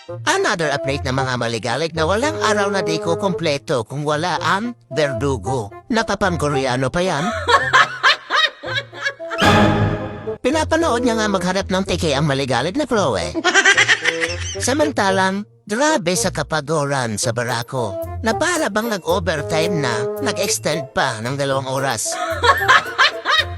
Another update na mga maligalig na walang araw na di ko kompleto kung wala ang Verdugo. Napapang-Koreano pa yan? Pinapanood niya nga magharap ng tiki ang maligalig na pro eh. Samantalang, grabe sa kapagoran sa barako na para bang nag-overtime na, nag-extend pa ng 2 oras.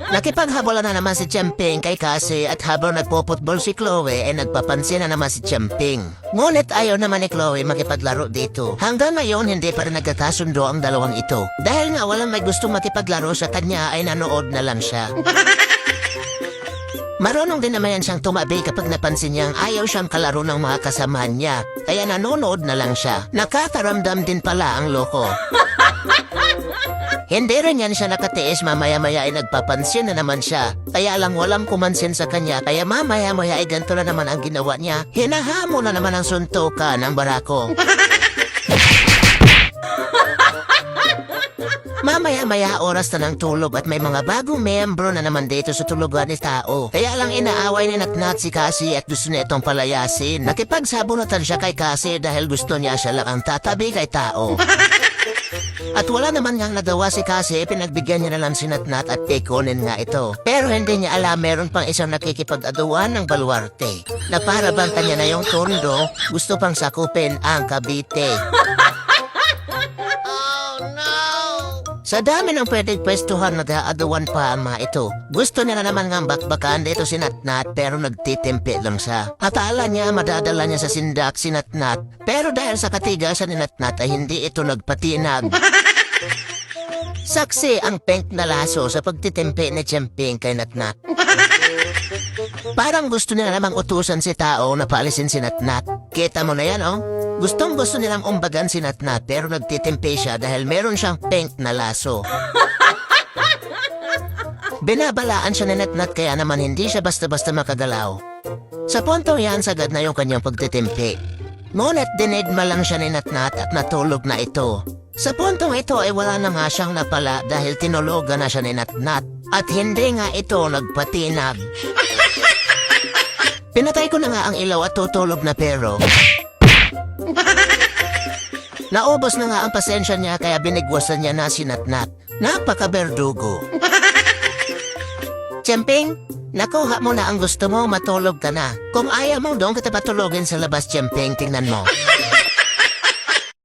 Nakipaghabolan na naman si Champing kay Cassie at habang nagpo-football si Chloe ay nagpapansin na naman si Champing. Ngunit ayaw naman ni Chloe makipaglaro dito. Hanggang ngayon hindi pa rin nagkakasundo ang dalawang ito. Dahil nga walang may gustong makipaglaro sa kanya ay nanood na lang siya. Marunong din naman siyang tumabi kapag napansin niyang ayaw siyang kalaro ng mga kasamahan niya. Kaya nanonood na lang siya. Nakakaramdam din pala ang loko. Hindi rin yan siya nakatiis, mamaya-maya ay nagpapansin na naman siya. Kaya lang walang kumansin sa kanya, kaya mamaya-maya ay ganito na naman ang ginawa niya. Hinahamo na naman ang suntukan ng barako. Mamaya-maya oras na ng tulog at may mga bagong membro na naman dito sa tulugan ni Tao. Kaya lang inaaway ni Natnat si Cassie at gusto niya itong palayasin. Nakipagsabunatan siya kay Cassie dahil gusto niya siya lang ang tatabi kay Tao. At wala naman ngang nagawa si Cassie, pinagbigyan niya na lang si Natnat at Kekonin nga ito. Pero hindi niya alam meron pang isang nakikipag-aduan ng baluarte. Na para bang kanya na yung tondo, gusto pang sakupin ang Cavite. Sa dami ng pwedeng pwestuhan na daaduan pa ang mga ito. Gusto niya na naman ng bakbakan dito si Natnat pero nagtitimpi lang siya. Akala niya madadala niya sa sindak si Natnat pero dahil sa katigasan ni Natnat ay hindi ito nagpatinag. Saksi ang pink na laso sa pagtitimpi ni Champing kay Natnat. Parang gusto niya namang utusan si Tao na paalisin si Natnat. Kita mo na yan oh. Gustong-gusto nilang umbagan si Natnat pero nagtitimpi siya dahil meron siyang pink na laso. Binabalaan siya ni Natnat kaya naman hindi siya basta-basta makagalaw. Sa punto yan sagad na yung kanyang pagtitimpi. Ngunit dinidma lang siya ni Natnat at natulog na ito. Sa puntong ito ay wala na nga siyang napala dahil tinulogan na siya ni Natnat at hindi nga ito nagpatinag. Pinatay ko na nga ang ilaw at tutulog na pero naubos na nga ang pasensya niya kaya binigwasan niya na si Natnat. Napaka-Verdugo. Champing, nakuha mo na ang gusto mo, matulog ka na. Kung ayaw mo doon kita patulogin sa labas, Champing, tingnan mo.